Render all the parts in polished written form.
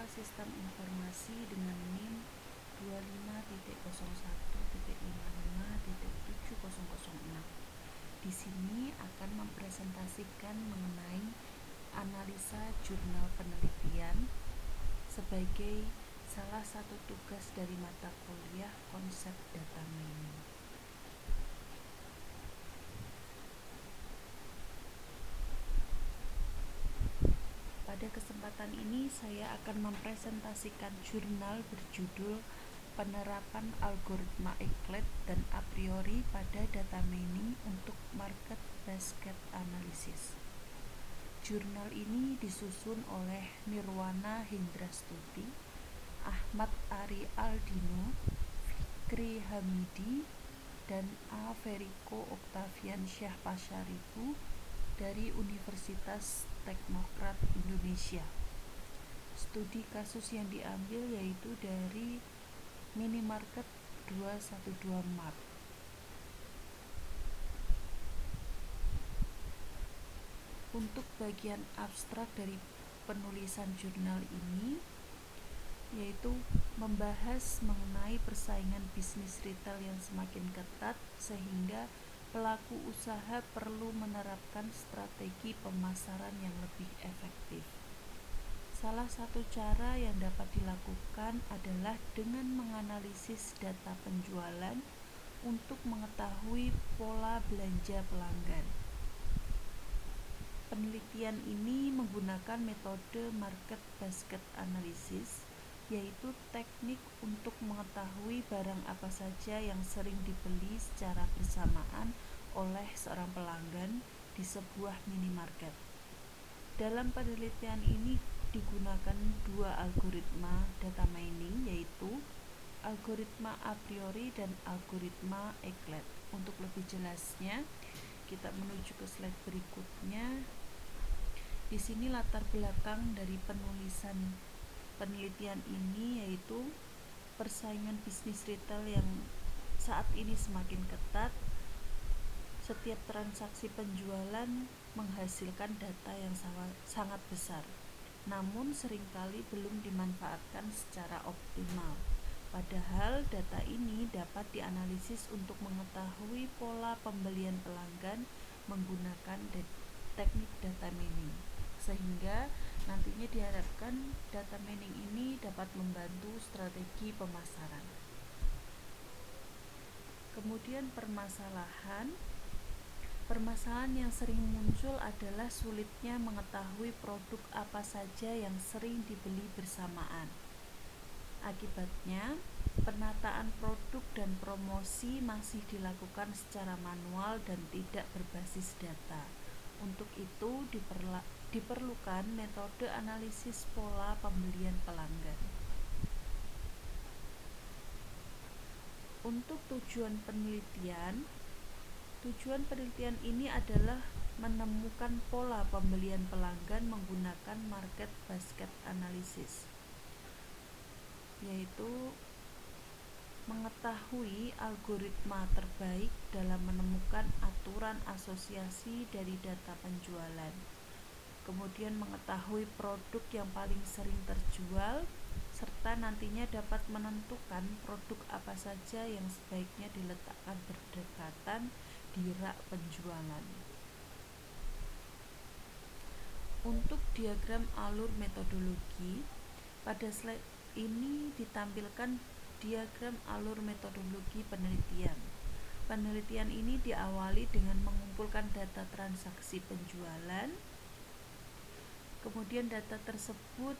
sistem informasi dengan NIM 25.01.55.7006. Di sini akan mempresentasikan mengenai analisa jurnal penelitian sebagai salah satu tugas dari mata kuliah konsep data mining. Pada kesempatan ini saya akan mempresentasikan jurnal berjudul Penerapan Algoritma Euclid dan A priori pada data mining untuk market basket analysis. Jurnal ini disusun oleh Nirwana Hendrastuti, Ahmad Ari Aldino, Fikri Hamidi, dan A. Feriko Oktavian Syah Pasyaribu dari Universitas Teknokrat Indonesia. Studi kasus yang diambil yaitu dari Minimarket 212 Mart. Untuk bagian abstrak dari penulisan jurnal ini yaitu membahas mengenai persaingan bisnis retail yang semakin ketat sehingga pelaku usaha perlu menerapkan strategi pemasaran yang lebih efektif. Salah satu cara yang dapat dilakukan adalah dengan menganalisis data penjualan untuk mengetahui pola belanja pelanggan. Penelitian ini menggunakan metode market basket analysis, yaitu teknik untuk mengetahui barang apa saja yang sering dibeli secara bersamaan oleh seorang pelanggan di sebuah minimarket. Dalam penelitian ini digunakan dua algoritma data mining, yaitu algoritma a priori dan algoritma Euclid. Untuk lebih jelasnya, kita menuju ke slide berikutnya. Di sini latar belakang dari penulisan penelitian ini yaitu persaingan bisnis retail yang saat ini semakin ketat. Setiap transaksi penjualan menghasilkan data yang sangat besar, namun seringkali belum dimanfaatkan secara optimal. Padahal data ini dapat dianalisis untuk mengetahui pola pembelian pelanggan menggunakan teknik data mining, sehingga nantinya diharapkan data mining ini dapat membantu strategi pemasaran. Kemudian permasalahan yang sering muncul adalah sulitnya mengetahui produk apa saja yang sering dibeli bersamaan. Akibatnya, penataan produk dan promosi masih dilakukan secara manual dan tidak berbasis data. Untuk itu diperlukan metode analisis pola pembelian pelanggan. Untuk tujuan penelitian ini adalah menemukan pola pembelian pelanggan menggunakan market basket analysis, yaitu mengetahui algoritma terbaik dalam menemukan aturan asosiasi dari data penjualan, kemudian mengetahui produk yang paling sering terjual, serta nantinya dapat menentukan produk apa saja yang sebaiknya diletakkan berdekatan di rak penjualan. Untuk diagram alur metodologi, pada slide ini ditampilkan diagram alur metodologi penelitian. Penelitian ini diawali dengan mengumpulkan data transaksi penjualan. Kemudian data tersebut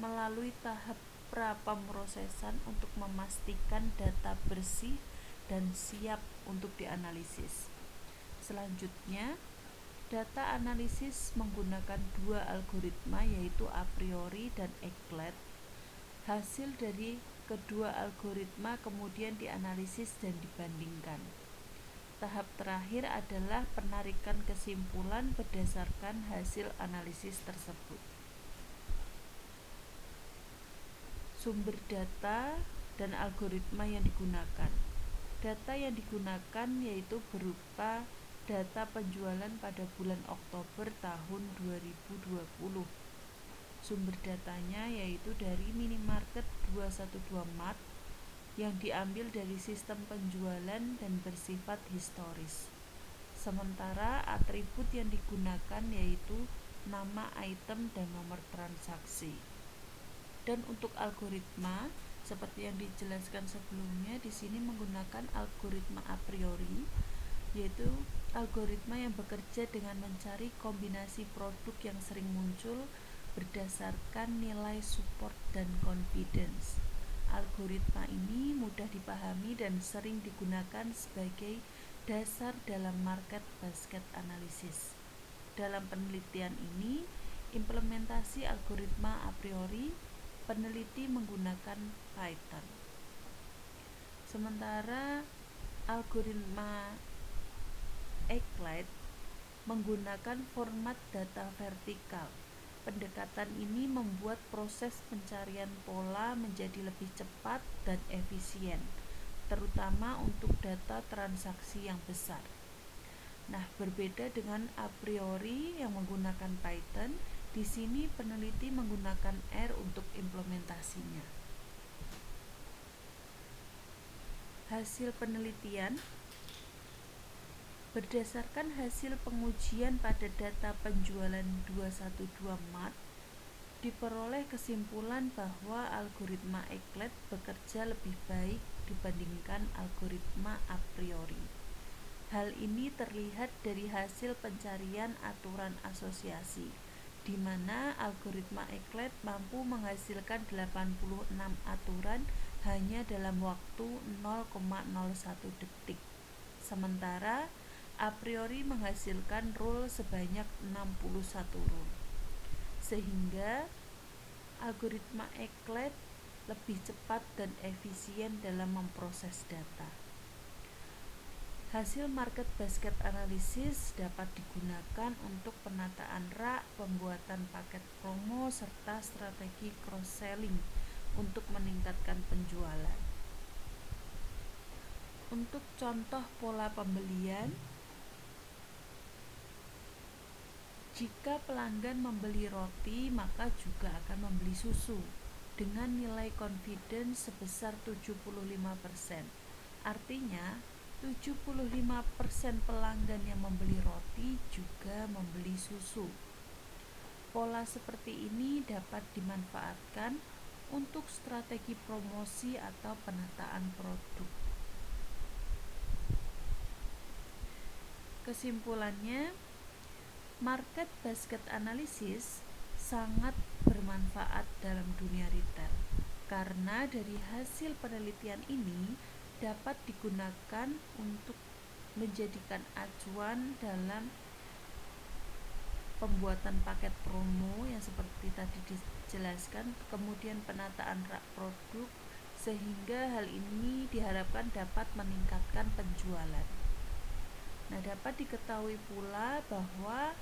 melalui tahap pra-pemrosesan untuk memastikan data bersih dan siap untuk dianalisis. Selanjutnya, data analisis menggunakan dua algoritma yaitu a priori dan Euclid. Hasil dari kedua algoritma kemudian dianalisis dan dibandingkan. Tahap terakhir adalah penarikan kesimpulan berdasarkan hasil analisis tersebut. Sumber data dan algoritma yang digunakan. Data yang digunakan yaitu berupa data penjualan pada bulan Oktober tahun 2020. Sumber datanya yaitu dari minimarket 212 Mart yang diambil dari sistem penjualan dan bersifat historis. Sementara atribut yang digunakan yaitu nama item dan nomor transaksi. Dan untuk algoritma, seperti yang dijelaskan sebelumnya, di sini menggunakan algoritma a priori, yaitu algoritma yang bekerja dengan mencari kombinasi produk yang sering muncul berdasarkan nilai support dan confidence. Algoritma ini mudah dipahami dan sering digunakan sebagai dasar dalam market basket analysis. Dalam penelitian ini, implementasi algoritma a priori, peneliti menggunakan Python. Sementara algoritma Euclid menggunakan format data vertikal. Pendekatan ini membuat proses pencarian pola menjadi lebih cepat dan efisien, terutama untuk data transaksi yang besar. Nah, berbeda dengan a priori yang menggunakan Python, di sini peneliti menggunakan R untuk implementasinya. Hasil penelitian berdasarkan hasil pengujian pada data penjualan 212 Mart, diperoleh kesimpulan bahwa algoritma Euclid bekerja lebih baik dibandingkan algoritma a priori. Hal ini terlihat dari hasil pencarian aturan asosiasi, di mana algoritma Euclid mampu menghasilkan 86 aturan hanya dalam waktu 0,01 detik. Sementara a priori menghasilkan rule sebanyak 61 rule. Sehingga algoritma Euclid lebih cepat dan efisien dalam memproses data. Hasil market basket analysis dapat digunakan untuk penataan rak, pembuatan paket promo, serta strategi cross-selling untuk meningkatkan penjualan. Untuk contoh pola pembelian, jika pelanggan membeli roti, maka juga akan membeli susu dengan nilai confidence sebesar 75%. Artinya, 75% pelanggan yang membeli roti juga membeli susu. Pola seperti ini dapat dimanfaatkan untuk strategi promosi atau penataan produk. Kesimpulannya, market basket analysis sangat bermanfaat dalam dunia retail karena dari hasil penelitian ini dapat digunakan untuk menjadikan acuan dalam pembuatan paket promo yang seperti tadi dijelaskan, kemudian penataan rak produk, sehingga hal ini diharapkan dapat meningkatkan penjualan. Nah, dapat diketahui pula bahwa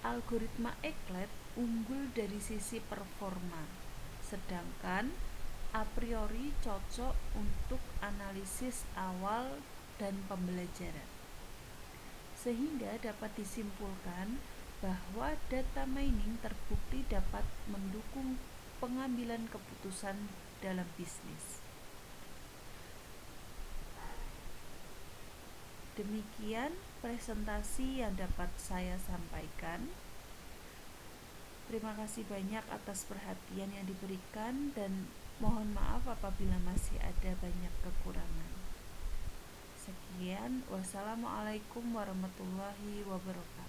algoritma Euclid unggul dari sisi performa, sedangkan a priori cocok untuk analisis awal dan pembelajaran. Sehingga dapat disimpulkan bahwa data mining terbukti dapat mendukung pengambilan keputusan dalam bisnis. Demikian presentasi yang dapat saya sampaikan. Terima kasih banyak atas perhatian yang diberikan dan mohon maaf apabila masih ada banyak kekurangan. Sekian, wassalamualaikum warahmatullahi wabarakatuh.